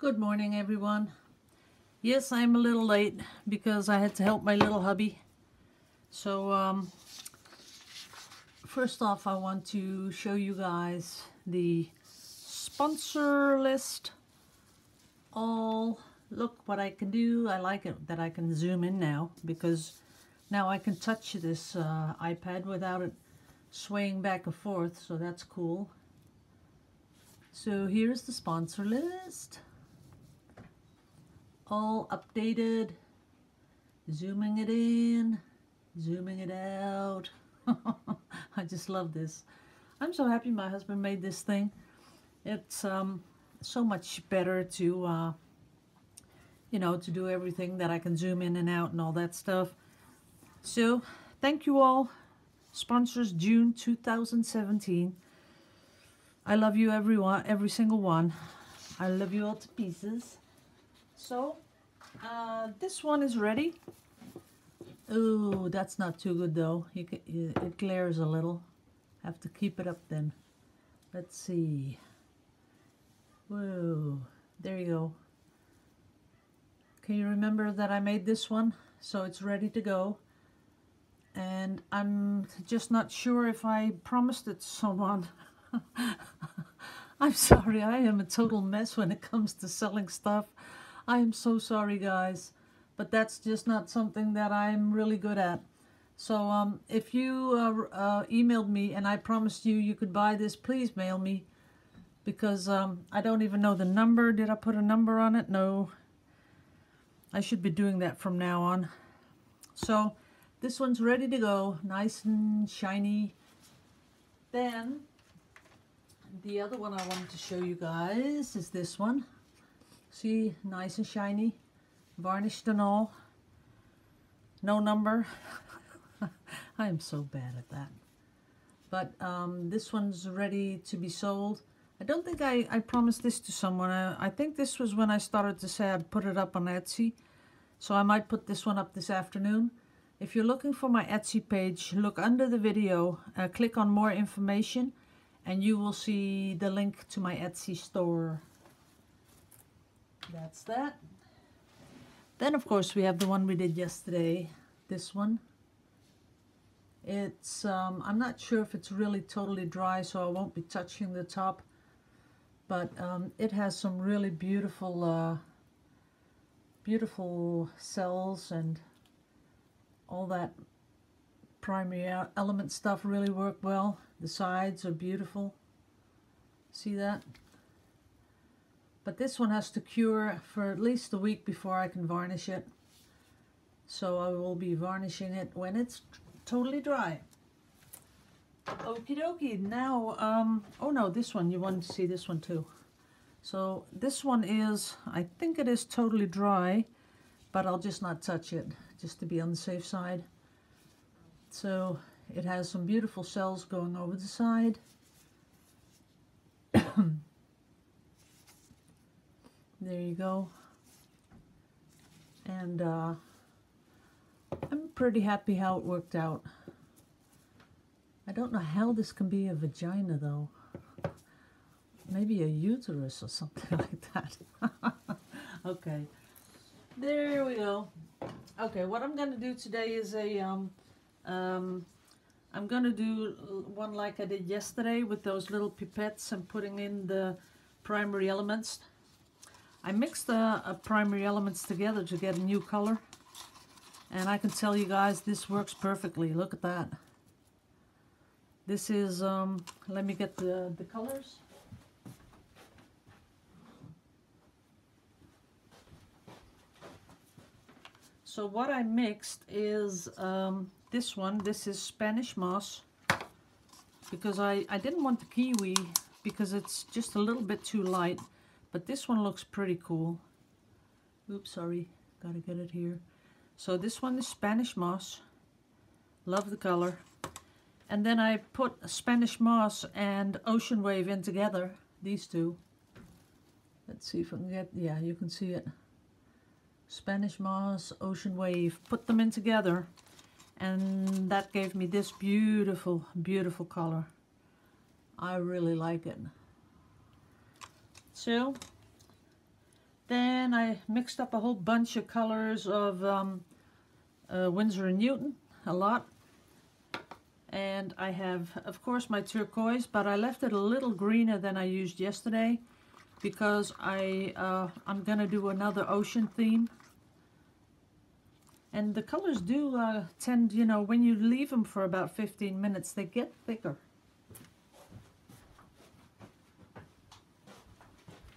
Good morning, everyone. Yes, I'm a little late because I had to help my little hubby. So, first off, I want to show you guys the sponsor list. Look what I can do. I like it that I can zoom in now because now I can touch this iPad without it swaying back and forth, so that's cool. So here's the sponsor list. All updated, zooming it in, zooming it out. I just love this. I'm so happy my husband made this thing. It's so much better to to do everything that I can zoom in and out and all that stuff. So thank you all. Sponsors June 2017. I love you everyone, every single one. I love you all to pieces. So, this one is ready. Oh, that's not too good though. It glares a little. Have to keep it up then. Let's see. Whoa, there you go. Can you remember that I made this one? So it's ready to go. And I'm just not sure if I promised it to someone. I'm sorry, I am a total mess when it comes to selling stuff. I am so sorry, guys, but that's just not something that I'm really good at. So if you emailed me and I promised you could buy this, please mail me, because I don't even know the number. Did I put a number on it? No. I should be doing that from now on. So this one's ready to go, nice and shiny. Then the other one I wanted to show you guys is this one. See, nice and shiny, varnished and all. No number. I am so bad at that. But this one's ready to be sold. I don't think I promised this to someone. I think this was when I started to say I'd put it up on Etsy. So I might put this one up this afternoon. If you're looking for my Etsy page, look under the video, click on more information, and you will see the link to my Etsy store. That's that. Then of course we have the one we did yesterday, this one. It's I'm not sure if it's really totally dry, so I won't be touching the top, but it has some really beautiful beautiful cells, and all that primary element stuff really worked well. The sides are beautiful. See that? But this one has to cure for at least a week before I can varnish it. So I will be varnishing it when it's totally dry. Okie dokie. Now, oh no, this one, you want to see this one too. So this one is, I think it is totally dry, but I'll just not touch it, just to be on the safe side. So it has some beautiful cells going over the side. There you go. And I'm pretty happy how it worked out. I don't know how this can be a vagina though. Maybe a uterus or something like that. Okay, there we go. Okay, what I'm gonna do today is I'm gonna do one like I did yesterday with those little pipettes and putting in the primary elements. I mixed the primary elements together to get a new color, and I can tell you guys this works perfectly. Look at that. This is let me get the colors. So what I mixed is this one. This is Spanish moss, because I didn't want the kiwi because it's just a little bit too light. But this one looks pretty cool. Oops, sorry, gotta get it here. So this one is Spanish moss. Love the color. And then I put Spanish moss and ocean wave in together, these two. Let's see if I can get, yeah, you can see it. Spanish moss, ocean wave, put them in together, and that gave me this beautiful, beautiful color. I really like it. So Then I mixed up a whole bunch of colors of Winsor & Newton, a lot. And I have, of course, my turquoise, but I left it a little greener than I used yesterday because I'm gonna do another ocean theme. And the colors do tend, you know, when you leave them for about 15 minutes, they get thicker.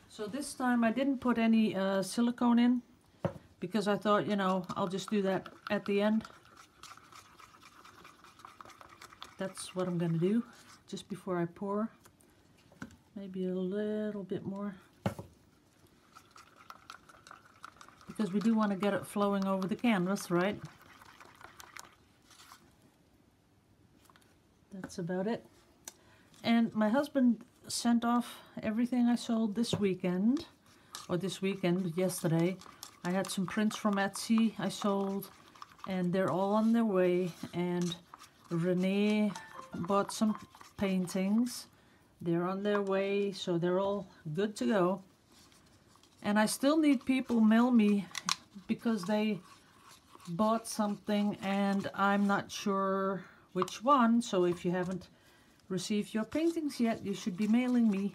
So this time I didn't put any silicone in because I thought, you know, I'll just do that at the end. That's what I'm gonna do just before I pour. Maybe a little bit more. Because we do want to get it flowing over the canvas, right? That's about it. And my husband sent off everything I sold this weekend, or this weekend, yesterday. I had some prints from Etsy I sold, and they're all on their way. And Renee bought some paintings. They're on their way, so they're all good to go. And I still need people mail me because they bought something and I'm not sure which one. So if you haven't received your paintings yet, you should be mailing me.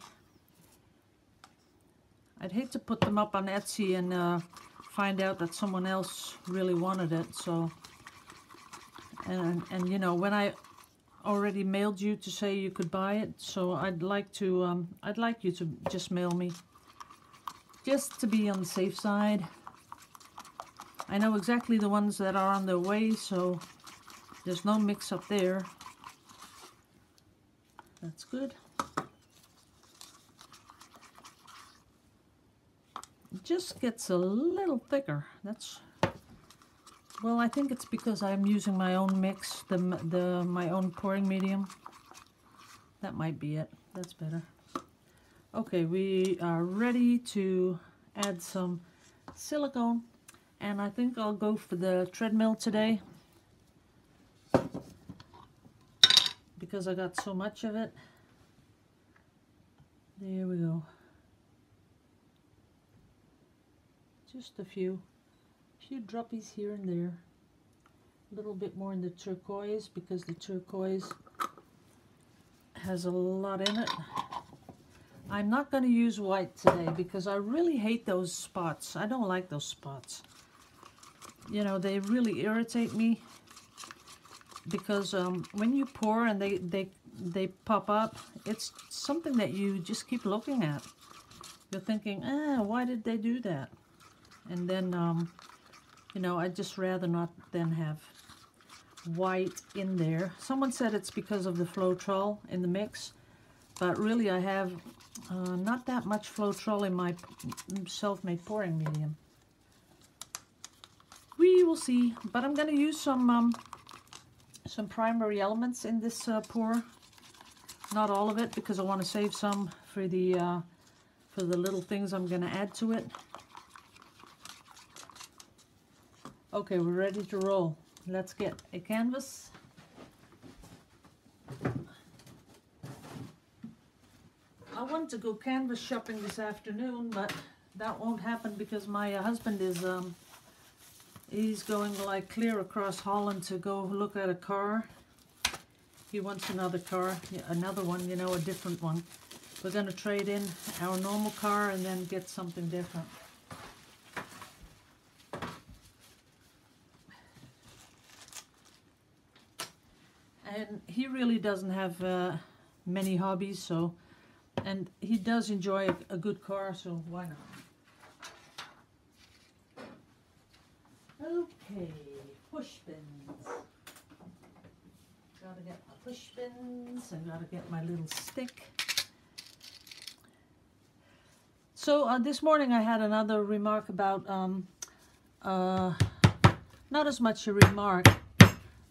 I'd hate to put them up on Etsy and find out that someone else really wanted it. So, and you know, when I already mailed you to say you could buy it, so I'd like you to just mail me. Just to be on the safe side. I know exactly the ones that are on their way, so there's no mix up there. That's good. It just gets a little thicker. That's, well, I think it's because I'm using my own mix, my own pouring medium. That might be it. That's better. Okay, we are ready to add some silicone, and I think I'll go for the treadmill today because I got so much of it. There we go. Just a few droppies here and there. A little bit more in the turquoise because the turquoise has a lot in it. I'm not going to use white today because I really hate those spots. I don't like those spots. You know, they really irritate me because when you pour and they pop up, it's something that you just keep looking at. You're thinking, why did they do that? And then, you know, I'd just rather not then have white in there. Someone said it's because of the Floetrol in the mix, but really I have not that much Floetrol in my self-made pouring medium. We will see, but I'm going to use some primary elements in this pour. Not all of it because I want to save some for the little things I'm going to add to it. Okay, we're ready to roll. Let's get a canvas. I wanted to go canvas shopping this afternoon, but that won't happen because my husband is he's going like clear across Holland to go look at a car. He wants another car, another one, you know, a different one. We're going to trade in our normal car and then get something different. And he really doesn't have many hobbies, so, and he does enjoy a good car, so why not? Okay, push pins. Gotta get my push pins, I gotta get my little stick. So this morning I had another remark about, not as much a remark,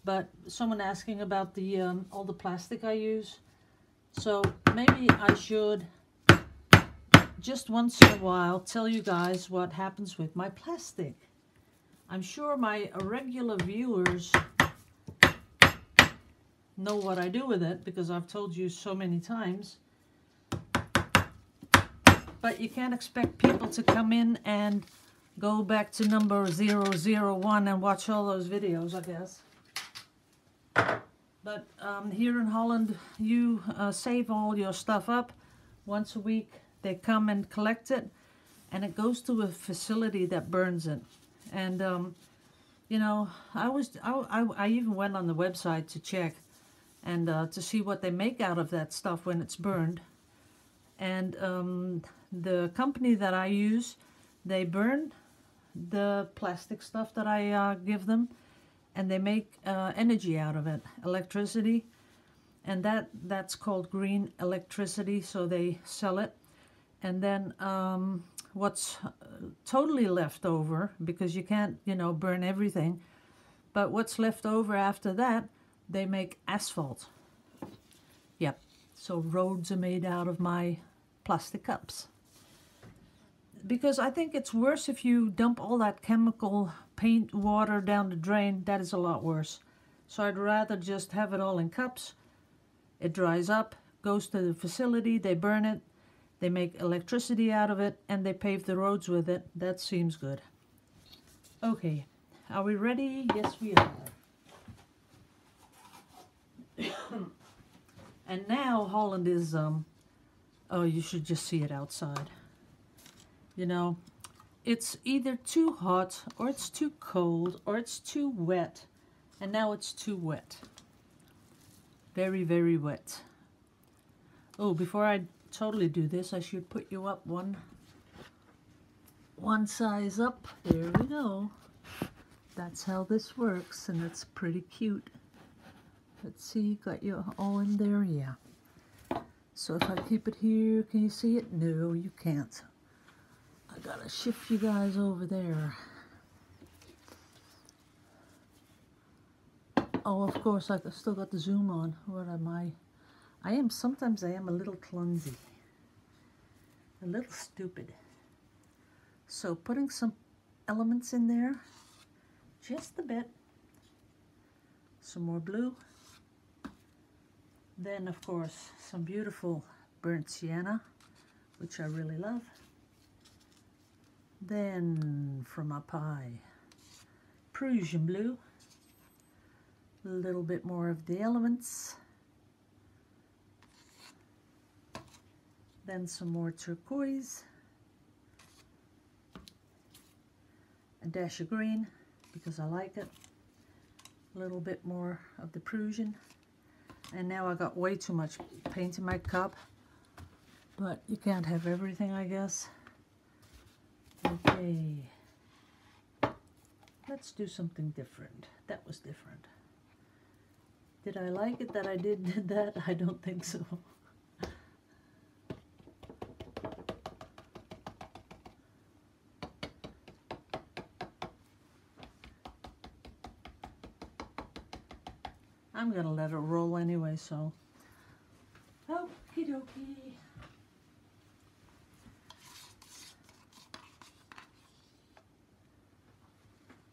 but someone asking about the all the plastic I use. So maybe I should just once in a while tell you guys what happens with my plastic. I'm sure my regular viewers know what I do with it because I've told you so many times. But you can't expect people to come in and go back to number 001 and watch all those videos, I guess. But here in Holland, you save all your stuff up. Once a week, they come and collect it, and it goes to a facility that burns it. And, you know, I even went on the website to check and to see what they make out of that stuff when it's burned. And the company that I use, they burn the plastic stuff that I give them, and they make energy out of it, electricity, and that's called green electricity, so they sell it. And then what's totally left over, because you can't, you know, burn everything, but what's left over after that, they make asphalt. Yep, so roads are made out of my plastic cups. Because I think it's worse if you dump all that chemical paint water down the drain. That is a lot worse. So I'd rather just have it all in cups. It dries up, goes to the facility, they burn it, they make electricity out of it, and they pave the roads with it. That seems good. Okay, are we ready? Yes, we are. And now Holland is, oh, you should just see it outside. You know, it's either too hot, or it's too cold, or it's too wet. And now it's too wet. Very, very wet. Oh, before I totally do this, I should put you up one size up. There we go. That's how this works, and it's pretty cute. Let's see, got you all in there? Yeah. So if I keep it here, can you see it? No, you can't. I gotta shift you guys over there. Oh, of course, I still got the zoom on. What am I? Sometimes I am a little clumsy. A little stupid. So putting some elements in there, just a bit. Some more blue. Then, of course, some beautiful burnt sienna, which I really love. Then, from up high, Prussian blue. A little bit more of the elements. Then some more turquoise. A dash of green, because I like it. A little bit more of the Prussian. And now I got way too much paint in my cup. But you can't have everything, I guess. Okay. Let's do something different. That was different. Did I like it that I did that? I don't think so. I'm gonna let it roll anyway, so. Okie dokie.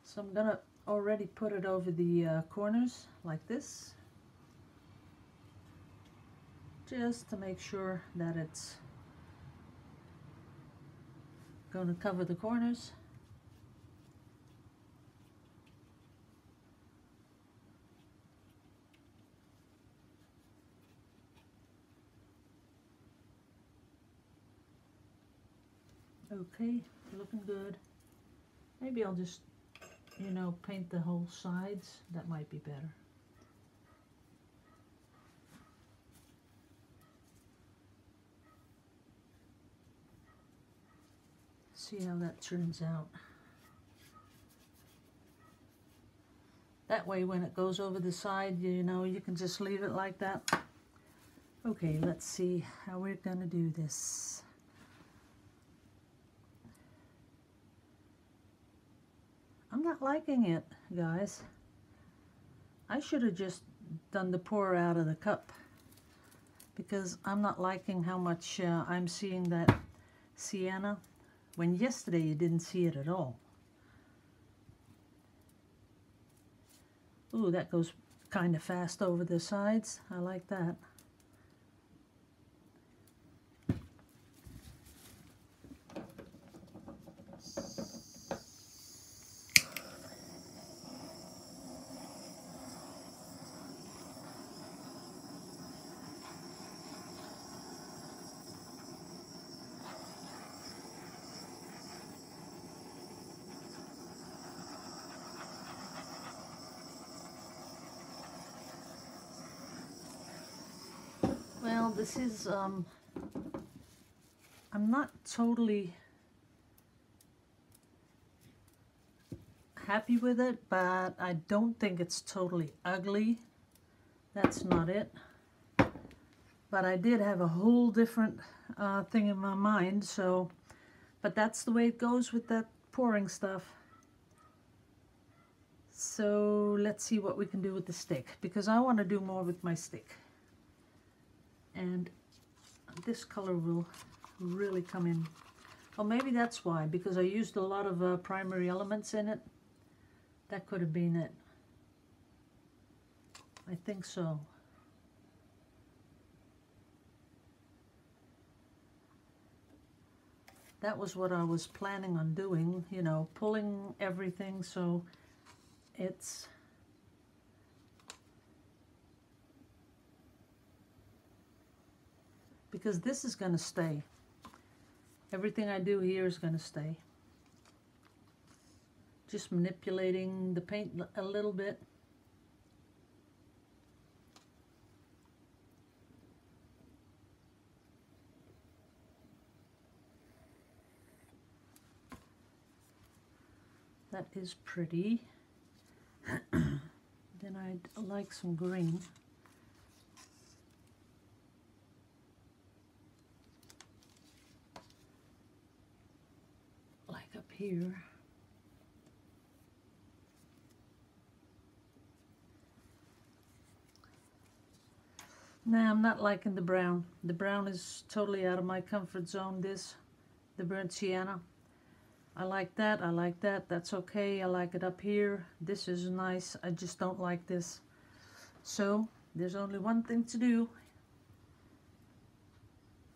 So I'm gonna already put it over the corners like this, just to make sure that it's gonna cover the corners. Okay, looking good. Maybe I'll just, you know, paint the whole sides. That might be better. See how that turns out. That way when it goes over the side, you know, you can just leave it like that. Okay, let's see how we're gonna do this. I'm not liking it, guys. I should have just done the pour out of the cup, because I'm not liking how much I'm seeing that sienna, when yesterday you didn't see it at all. Ooh, that goes kind of fast over the sides. I like that. this is, I'm not totally happy with it, but I don't think it's totally ugly. That's not it. But I did have a whole different thing in my mind, so, but that's the way it goes with that pouring stuff. So let's see what we can do with the stick, because I want to do more with my stick. And this color will really come in. Well, maybe that's why, because I used a lot of primary elements in it. That could have been it. I think so. That was what I was planning on doing, you know, pulling everything so it's because this is going to stay. Everything I do here is going to stay. Just manipulating the paint a little bit. That is pretty. Then I'd like some green. Like up here. Nah, I'm not liking the brown. The brown is totally out of my comfort zone, the burnt sienna. I like that, I like that, that's okay, I like it up here. This is nice, I just don't like this. So, there's only one thing to do.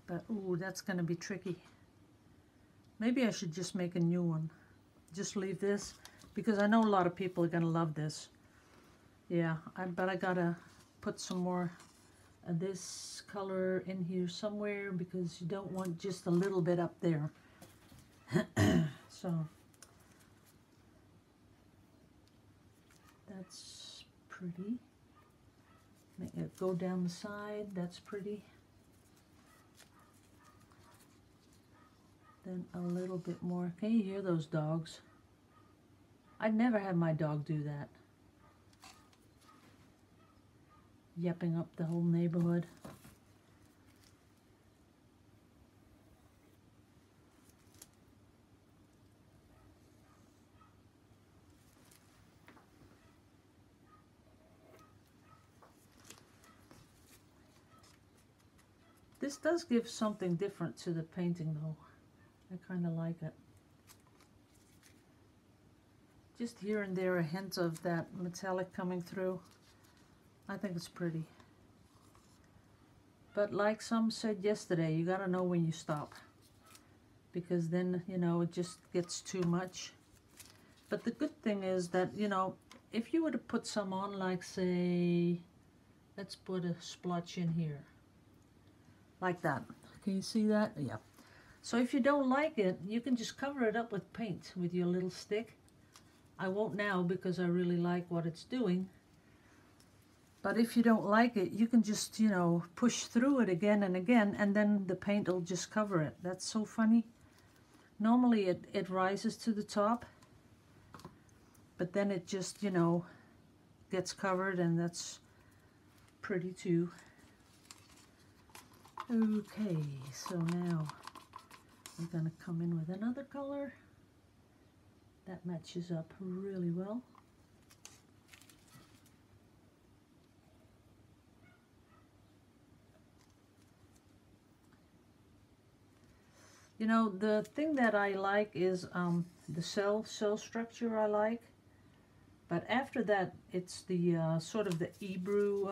But, ooh, that's gonna be tricky. Maybe I should just make a new one. Just leave this, because I know a lot of people are gonna love this. Yeah, but I gotta put some more of this color in here somewhere, because you don't want just a little bit up there. So that's pretty. Make it go down the side, that's pretty. Then a little bit more. Can you hear those dogs? I'd never have my dog do that. Yapping up the whole neighborhood. This does give something different to the painting though. I kind of like it. Just here and there a hint of that metallic coming through. I think it's pretty. But like some said yesterday, you gotta know when you stop. Because then, you know, it just gets too much. But the good thing is that, you know, if you were to put some on, like say, let's put a splotch in here. Like that. Can you see that? Yeah. So if you don't like it, you can just cover it up with paint with your little stick. I won't now because I really like what it's doing. But if you don't like it, you can just, you know, push through it again and again, and then the paint will just cover it. That's so funny. Normally it rises to the top, but then it just, you know, gets covered, and that's pretty too. Okay, so now I'm going to come in with another color. That matches up really well. You know, the thing that I like is the cell structure I like. But after that, it's the sort of the Hebrew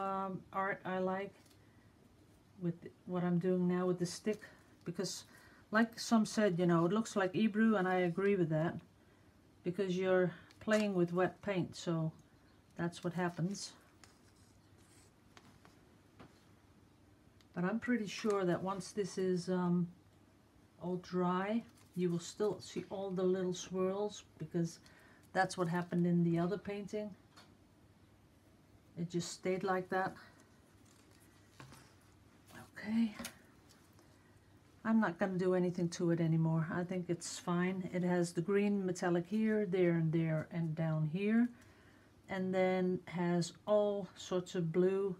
art I like. With what I'm doing now with the stick, because like some said, you know, it looks like Hebrew, and I agree with that, because you're playing with wet paint, so that's what happens. But I'm pretty sure that once this is all dry, you will still see all the little swirls, because that's what happened in the other painting. It just stayed like that. Okay. I'm not going to do anything to it anymore. I think it's fine. It has the green metallic here, there, and down here. And then has all sorts of blue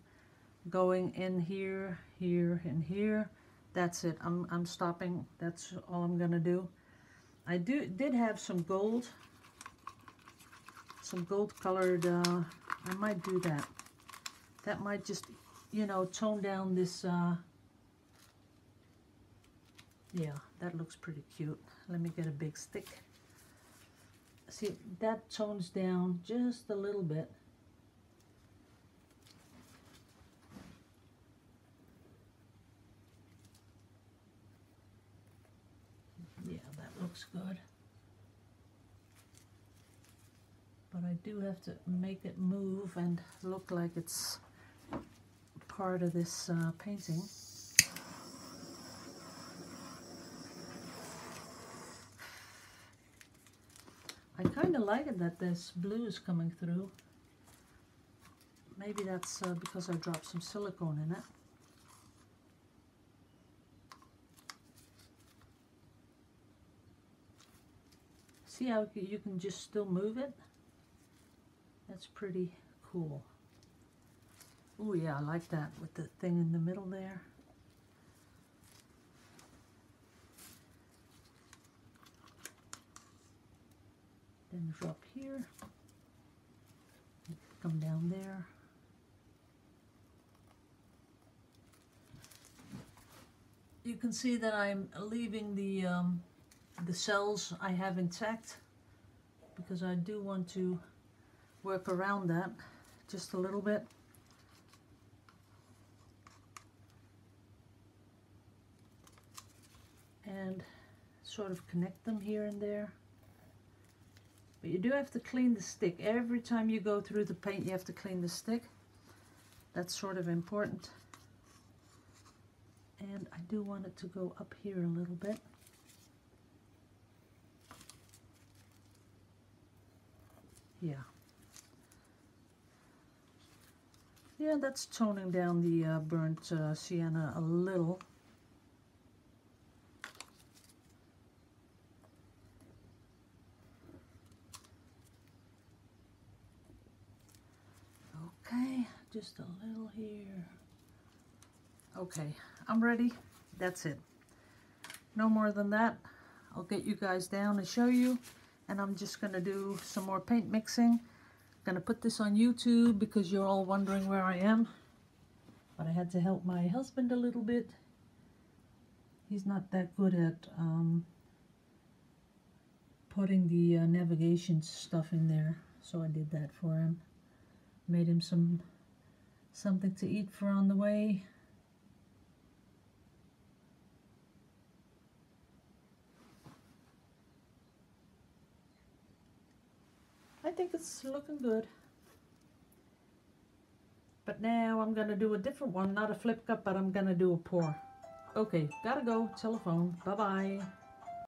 going in here, here, and here. That's it. I'm stopping. That's all I'm going to do. I did have some gold colored. I might do that. That might just, you know, tone down this. Yeah, that looks pretty cute. Let me get a big stick. See, that tones down just a little bit. Yeah, that looks good. But I do have to make it move and look like it's part of this painting. I kind of like it that this blue is coming through. Maybe that's because I dropped some silicone in it. See how you can just still move it? That's pretty cool. Oh yeah, I like that with the thing in the middle there. Then drop here, come down there. You can see that I'm leaving the cells I have intact because I do want to work around that just a little bit. And sort of connect them here and there. But you do have to clean the stick. Every time you go through the paint, you have to clean the stick. That's sort of important. And I do want it to go up here a little bit. Yeah. Yeah, that's toning down the burnt sienna a little. Okay, just a little here. Okay, I'm ready. That's it. No more than that. I'll get you guys down and show you. And I'm just going to do some more paint mixing. I'm going to put this on YouTube because you're all wondering where I am. But I had to help my husband a little bit. He's not that good at putting the navigation stuff in there. So I did that for him. Made him something to eat for on the way. I think it's looking good. But now I'm going to do a different one, not a flip cup, but I'm going to do a pour. Okay, gotta go. Telephone. Bye-bye.